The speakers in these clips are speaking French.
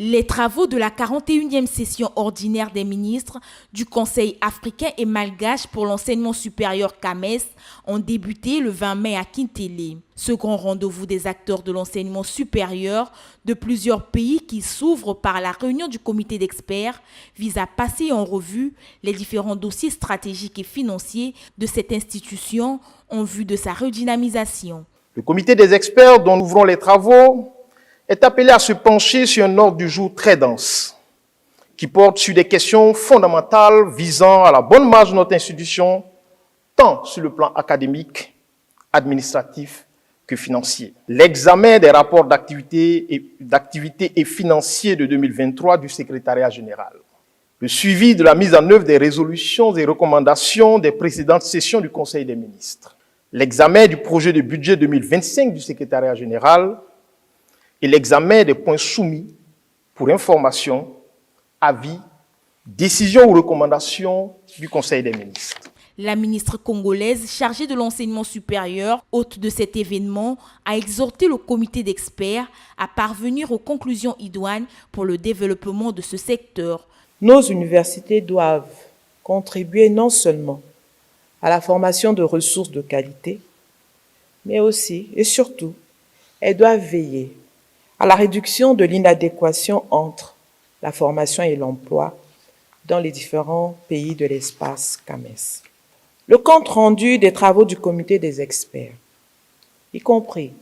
Les travaux de la 41e session ordinaire des ministres du Conseil africain et malgache pour l'enseignement supérieur CAMES ont débuté le 20 mai à Kintélé. Ce grand rendez-vous des acteurs de l'enseignement supérieur de plusieurs pays qui s'ouvre par la réunion du comité d'experts vise à passer en revue les différents dossiers stratégiques et financiers de cette institution en vue de sa redynamisation. Le comité des experts dont nous ouvrons les travaux est appelé à se pencher sur un ordre du jour très dense, qui porte sur des questions fondamentales visant à la bonne marche de notre institution, tant sur le plan académique, administratif que financier. L'examen des rapports d'activité et financiers de 2023 du secrétariat général. Le suivi de la mise en œuvre des résolutions et recommandations des précédentes sessions du Conseil des ministres. L'examen du projet de budget 2025 du secrétariat général et l'examen des points soumis pour information, avis, décisions ou recommandations du Conseil des ministres. La ministre congolaise chargée de l'enseignement supérieur, hôte de cet événement, a exhorté le comité d'experts à parvenir aux conclusions idoines pour le développement de ce secteur. Nos universités doivent contribuer non seulement à la formation de ressources de qualité, mais aussi et surtout, elles doivent veiller à la réduction de l'inadéquation entre la formation et l'emploi dans les différents pays de l'espace CAMES. Le compte-rendu des travaux du comité des experts, y compris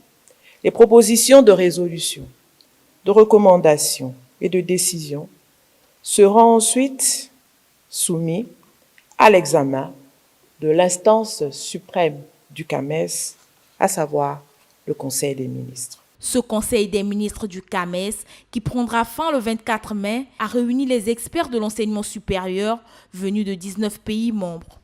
les propositions de résolution, de recommandations et de décisions, seront ensuite soumis à l'examen de l'instance suprême du CAMES, à savoir le Conseil des ministres. Ce Conseil des ministres du CAMES, qui prendra fin le 24 mai, a réuni les experts de l'enseignement supérieur venus de 19 pays membres.